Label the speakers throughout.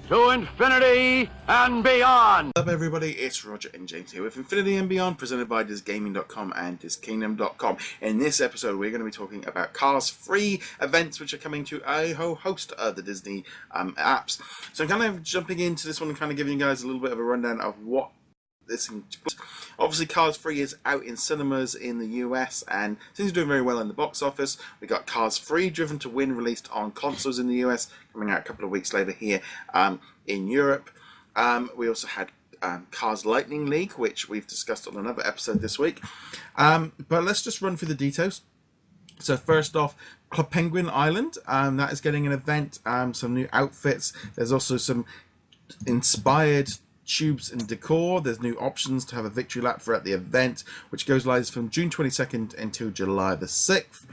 Speaker 1: to infinity and beyond.
Speaker 2: What's up, everybody? It's Roger and James here with Infinity and Beyond, presented by DisGaming.com and DisKingdom.com. In this episode, we're going to be talking about Cars free events, which are coming to a whole host of the Disney apps. So I'm kind of jumping into this one and kind of giving you guys a little bit of a rundown of what this includes. Obviously, Cars 3 is out in cinemas in the US and seems to be doing very well in the box office. We got Cars 3 Driven to Win released on consoles in the US, coming out a couple of weeks later here in Europe. We also had Cars Lightning League, which we've discussed on another episode this week. But let's just run through the details. So first off, Club Penguin Island, that is getting an event, some new outfits. There's also some inspired tubes and decor. There's new options to have a victory lap throughout the event, which goes live from June 22nd until July the 6th.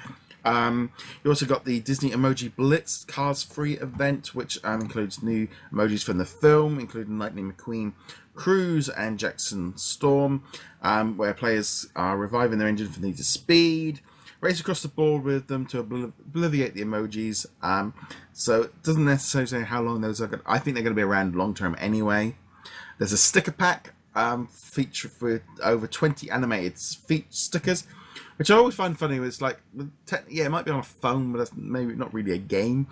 Speaker 2: You also got the Disney Emoji Blitz Cars free event, which includes new emojis from the film, including Lightning McQueen, Cruise, and Jackson Storm, where players are reviving their engine for Need for Speed. Race across the board with them to obliviate the emojis. So it doesn't necessarily say how long those are going to, I think they're going to be around long term anyway. There's a sticker pack feature for over 20 animated stickers, which I always find funny. It's like, yeah, it might be on a phone, but that's maybe not really a game.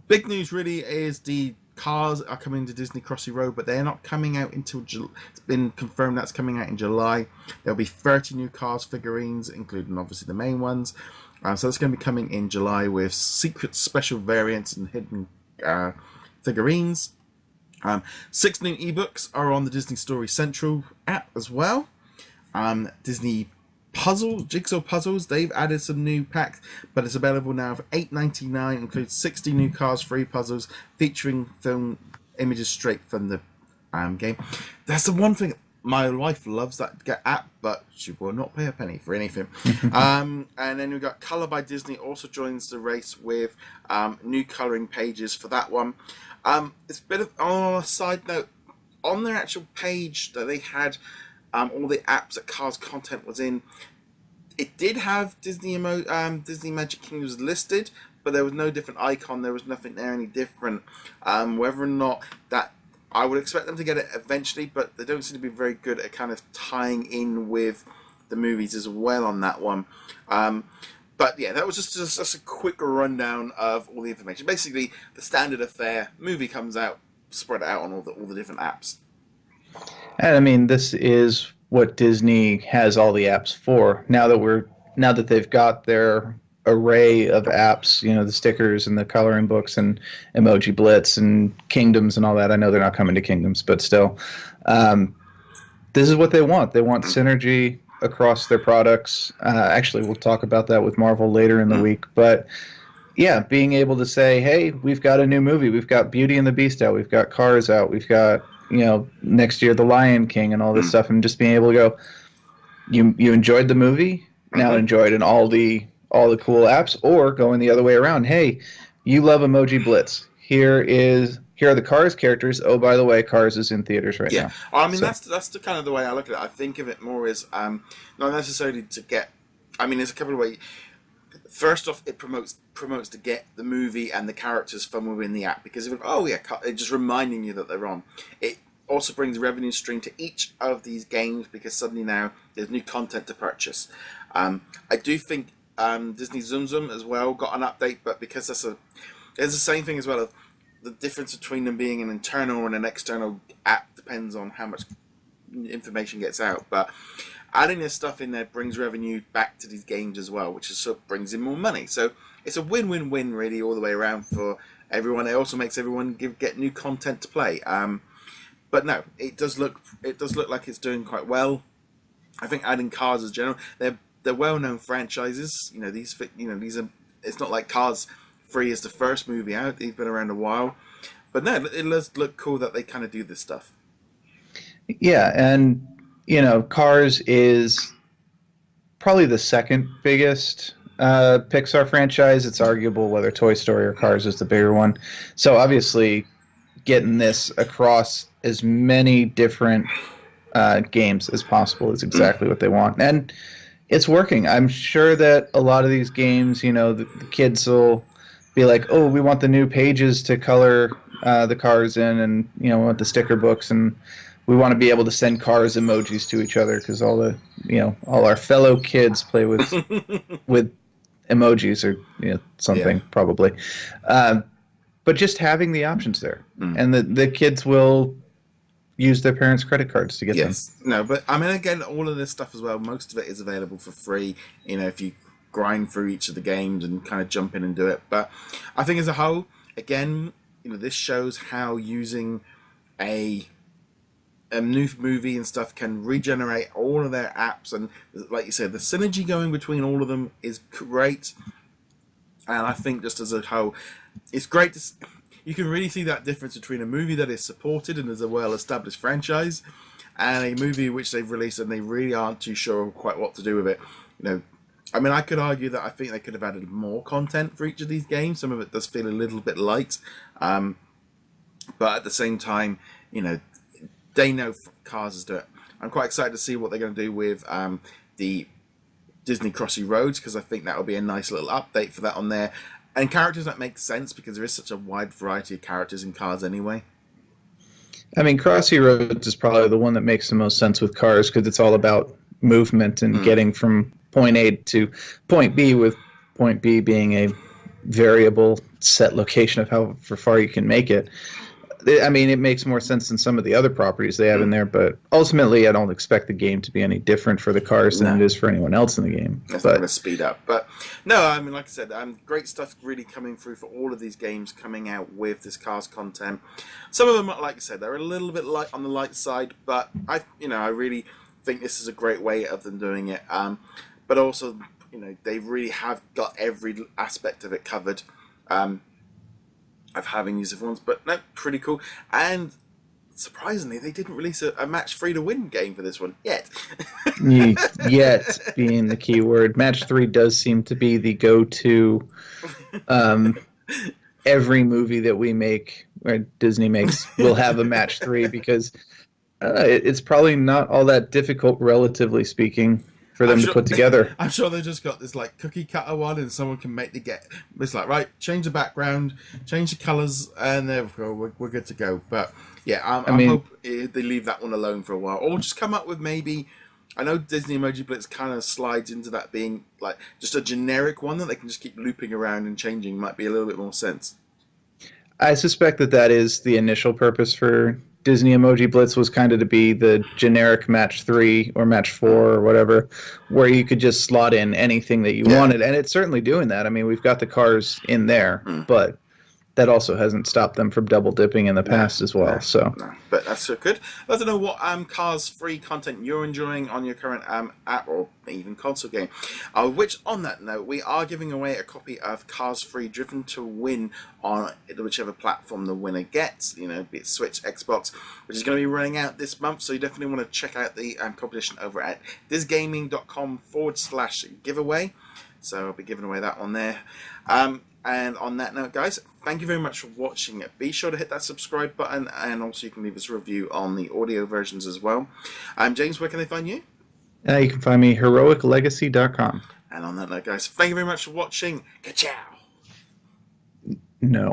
Speaker 2: Big news really is the cars are coming to Disney Crossy Road, but they're not coming out until it's been confirmed that's coming out in July. There'll be 30 new cars figurines, including obviously the main ones. So it's going to be coming in July with secret special variants and hidden figurines. 6 new ebooks are on the Disney Story Central app as well. Disney Puzzles, Jigsaw Puzzles, they've added some new packs, but it's available now for $8.99. Includes 60 new Cars free puzzles featuring film images straight from the game. That's the one thing. My wife loves that app, but she will not pay a penny for anything. And then we've got Color by Disney also joins the race with new coloring pages for that one. It's a bit of, on a side note, on their actual page that they had all the apps that Cars content was in, it did have Disney Magic Kingdoms listed, but there was no different icon. There was nothing there any different. Whether or not that, I would expect them to get it eventually, but they don't seem to be very good at kind of tying in with the movies as well on that one. But yeah, that was just a quick rundown of all the information. Basically, the standard affair, movie comes out, spread out on all the different apps.
Speaker 3: And I mean, this is what Disney has all the apps for. Now that they've got their array of apps, you know, the stickers and the coloring books and Emoji Blitz and Kingdoms and all that. I know they're not coming to Kingdoms, but still, this is what they want. They want synergy across their products. Actually, we'll talk about that with Marvel later in the week. But yeah, being able to say, hey, we've got a new movie. We've got Beauty and the Beast out. We've got Cars out. We've got, you know, next year The Lion King and all this stuff, and just being able to go, you enjoyed the movie, now enjoy it in all the cool apps, or going the other way around. Hey, you love Emoji Blitz. Here are the Cars characters. Oh, by the way, Cars is in theaters right now.
Speaker 2: I mean, that's the kind of the way I look at it. I think of it more as not necessarily to get. I mean, there's a couple of ways. First off, it promotes to get the movie and the characters from within the app, because it's just reminding you that they're on. It also brings revenue stream to each of these games, because suddenly now there's new content to purchase. I do think Disney Zoom Zoom as well got an update, but because it's the same thing as well. The difference between them being an internal and an external app depends on how much information gets out. But adding this stuff in there brings revenue back to these games as well, which is brings in more money. So it's a win-win-win really all the way around for everyone. It also makes everyone get new content to play. But no, it does look like it's doing quite well. I think adding Cars as general, they're well-known franchises. You know, these are. It's not like Cars 3 is the first movie out. They've been around a while. But no, it does look cool that they kind of do this stuff.
Speaker 3: Yeah, and, you know, Cars is probably the second biggest Pixar franchise. It's arguable whether Toy Story or Cars is the bigger one. So obviously getting this across as many different games as possible is exactly what they want. And it's working. I'm sure that a lot of these games, you know, the kids will be like, oh, we want the new pages to color the cars in, and with the sticker books, and we want to be able to send cars emojis to each other because all our fellow kids play with with emojis or something probably. But just having the options there, and the kids will use their parents' credit cards to get them.
Speaker 2: No, but I mean, again, all of this stuff as well, most of it is available for free, if you grind through each of the games and kind of jump in and do it. But I think as a whole, again, this shows how using a new movie and stuff can regenerate all of their apps, and like you said, the synergy going between all of them is great. And I think just as a whole, it's great you can really see that difference between a movie that is supported and is a well-established franchise and a movie which they've released and they really aren't too sure quite what to do with it. I mean, I could argue that I think they could have added more content for each of these games. Some of it does feel a little bit light. But at the same time, they know Cars is doing it. I'm quite excited to see what they're going to do with the Disney Crossy Roads, because I think that will be a nice little update for that on there. And characters that make sense, because there is such a wide variety of characters in Cars anyway.
Speaker 3: I mean, Crossy Roads is probably the one that makes the most sense with Cars, because it's all about movement and getting from point A to point B, with point B being a variable set location of how far you can make it. I mean, it makes more sense than some of the other properties they have in there, but ultimately I don't expect the game to be any different for the cars than it is for anyone else in the game.
Speaker 2: It's not going to speed up. But no, I mean, like I said, great stuff really coming through for all of these games coming out with this Cars content. Some of them, like I said, they're a little bit light on the light side, but I really think this is a great way of them doing it. But also, they really have got every aspect of it covered. Of having these ones, but no, pretty cool. And surprisingly, they didn't release a match 3 to win game for this one yet.
Speaker 3: Yet being the key word. Match 3 does seem to be the go-to. Every movie that we make, or Disney makes, will have a match 3 because it's probably not all that difficult, relatively speaking, for them to put together.
Speaker 2: I'm sure they just got this cookie cutter one, and someone can make it's right, change the background, change the colours, and there we go, we're good to go. But yeah, I hope they leave that one alone for a while, or just come up with maybe. I know Disney Emoji Blitz kind of slides into that being just a generic one that they can just keep looping around and changing. Might be a little bit more sense.
Speaker 3: I suspect that is the initial purpose for Disney Emoji Blitz, was kind of to be the generic match 3 or match 4 or whatever, where you could just slot in anything that you wanted. And it's certainly doing that. I mean, we've got the cars in there, but that also hasn't stopped them from double dipping in the past as well.
Speaker 2: No. But that's so good. Let us know what Cars free content you're enjoying on your current app or even console game. Which, on that note, we are giving away a copy of Cars Free Driven to Win on whichever platform the winner gets, be it Switch, Xbox, which is going to be running out this month. So you definitely want to check out the competition over at disgaming.com/giveaway. So I'll be giving away that one there. And on that note, guys, thank you very much for watching. Be sure to hit that subscribe button, and also you can leave us a review on the audio versions as well. James, where can they find you?
Speaker 3: You can find me heroiclegacy.com.
Speaker 2: And on that note, guys, thank you very much for watching. Ka-chow!
Speaker 3: No.